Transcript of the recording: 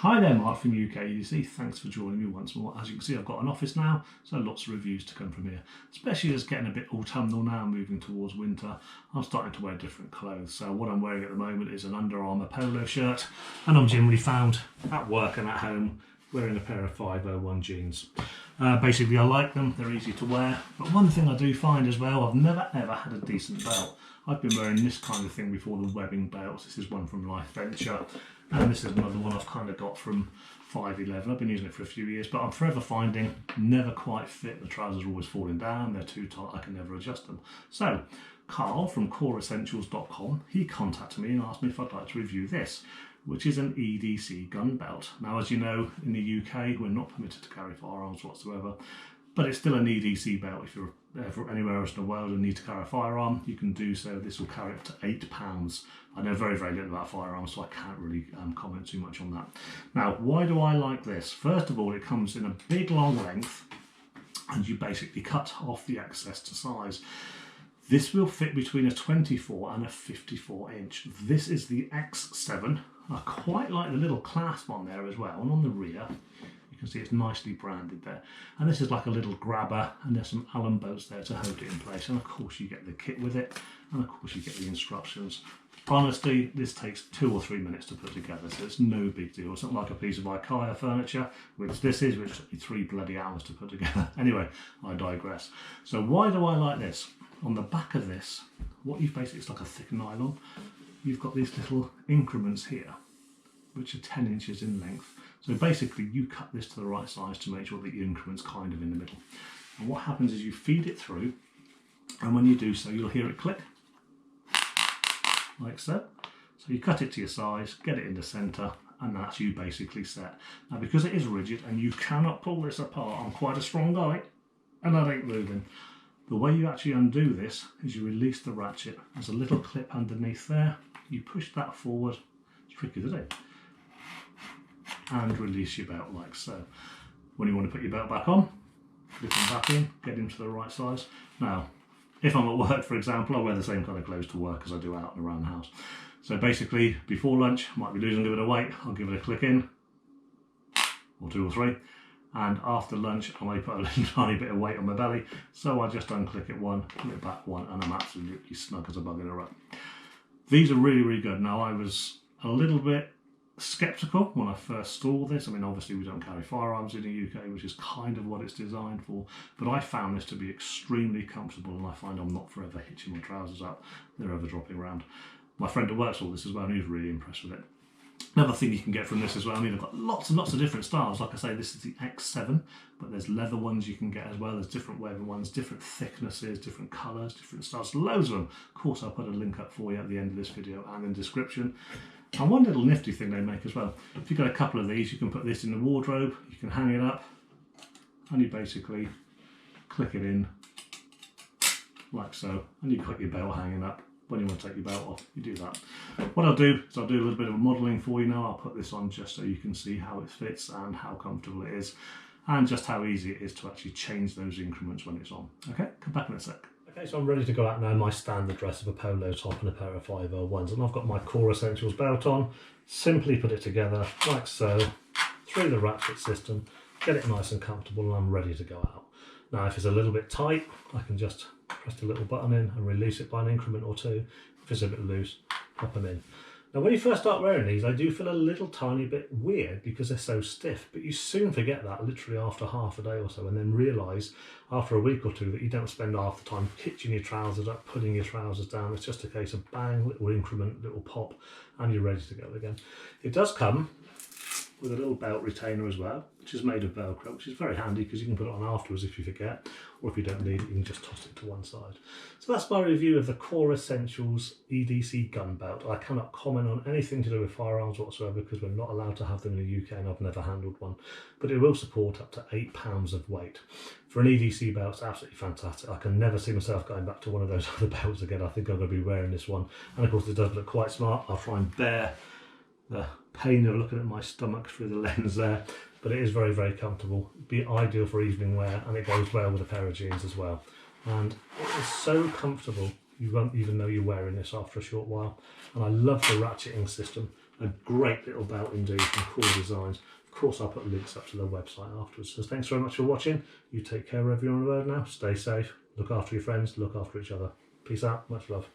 Hi there, Mark from UK EDC. Thanks for joining me once more. As you can see, I've got an office now, so lots of reviews to come from here. Especially as getting a bit autumnal now, moving towards winter. I'm starting to wear different clothes. So what I'm wearing at the moment is an Under Armour polo shirt, and I'm generally found at work and at home wearing a pair of 501 jeans. Basically, I like them. They're easy to wear. But one thing I do find as well, I've never ever had a decent belt. I've been wearing this kind of thing before, the webbing belts. This is one from Life Venture, and this is another one I've kind of got from 511. I've been using it for a few years, but I'm forever finding never quite fit. The trousers are always falling down, they're too tight, I can never adjust them. So Carl from coreessentials.com, he contacted me and asked me if I'd like to review this, which is an EDC gun belt. Now, as you know, in the UK we're not permitted to carry firearms whatsoever, but it's still an EDC belt. If you're anywhere else in the world and need to carry a firearm, you can do so. This will carry up to £8. I know very, very little about firearms, so I can't really comment too much on that. Now, why do I like this? First of all, it comes in a big long length, and you basically cut off the excess to size. This will fit between a 24 and a 54 inch. This is the X7. I quite like the little clasp on there as well, and on the rear you can see it's nicely branded there. And this is like a little grabber, and there's some Allen bolts there to hold it in place. And of course you get the kit with it, and of course you get the instructions. Honestly, this takes 2 or 3 minutes to put together, so it's no big deal. It's not like a piece of IKEA furniture, which this is, which took me 3 bloody hours to put together. Anyway, I digress. So why do I like this? On the back of this, what you've basically, it's like a thick nylon. You've got these little increments here, which are 10 inches in length. So basically you cut this to the right size to make sure that your increment's kind of in the middle. And what happens is you feed it through, and when you do so, you'll hear it click, like so. So you cut it to your size, get it in the centre, and that's you basically set. Now, because it is rigid and you cannot pull this apart, I'm quite a strong guy, and that ain't moving. The way you actually undo this is you release the ratchet. There's a little clip underneath there. You push that forward. It's tricky, isn't it? And release your belt like so. When you want to put your belt back on, flip them back in, get them to the right size. Now, if I'm at work, for example, I wear the same kind of clothes to work as I do out and around the house. So basically, before lunch, I might be losing a bit of weight, I'll give it a click in, or 2 or 3. And after lunch, I may put a little tiny bit of weight on my belly, so I just unclick it 1, pull it back 1, and I'm absolutely snug as a bug in a rut. These are really, really good. Now, I was a little bit skeptical when I first saw this. I mean, obviously we don't carry firearms in the UK, which is kind of what it's designed for, but I found this to be extremely comfortable, and I find I'm not forever hitching my trousers up. They're ever dropping around. My friend at work saw this as well, and he was really impressed with it. Another thing you can get from this as well, I mean, I've got lots and lots of different styles. Like I say, this is the X7, but there's leather ones you can get as well. There's different webbing ones, different thicknesses, different colours, different styles, loads of them. Of course, I'll put a link up for you at the end of this video and in the description. And one little nifty thing they make as well, if you've got a couple of these, you can put this in the wardrobe, you can hang it up, and you basically click it in like so, and you've got your belt hanging up. When you want to take your belt off, you do that. What I'll do is I'll do a little bit of modelling for you now. I'll put this on just so you can see how it fits and how comfortable it is, and just how easy it is to actually change those increments when it's on. Okay, come back in a sec. Okay, so I'm ready to go out now in my standard dress of a polo top and a pair of 501s, and I've got my Core Essentials belt on. Simply put it together like so, through the ratchet system, get it nice and comfortable, and I'm ready to go out. Now, if it's a little bit tight, I can just press the little button in and release it by an increment or 2. If it's a bit loose, pop them in. Now, when you first start wearing these, I do feel a little tiny bit weird because they're so stiff, but you soon forget that literally after half a day or so, and then realise after a week or 2 that you don't spend half the time hitching your trousers up, putting your trousers down. It's just a case of bang, little increment, little pop, and you're ready to go again. It does come with a little belt retainer as well, which is made of Velcro, which is very handy because you can put it on afterwards if you forget, or if you don't need it, you can just toss it to one side. So that's my review of the Core Essentials EDC gun belt. I cannot comment on anything to do with firearms whatsoever because we're not allowed to have them in the UK, and I've never handled one, but it will support up to 8 pounds of weight. For an EDC belt, it's absolutely fantastic. I can never see myself going back to one of those other belts again. I think I'm going to be wearing this one, and of course it does look quite smart. I'll try and bear the pain of looking at my stomach through the lens there, but it is very, very comfortable. It'd be ideal for evening wear, and it goes well with a pair of jeans as well. And it is so comfortable, you won't even know you're wearing this after a short while. And I love the ratcheting system. A great little belt indeed from Cool Designs. Of course, I'll put links up to their website afterwards. So thanks very much for watching. You take care wherever you're on the road now. Stay safe. Look after your friends. Look after each other. Peace out. Much love.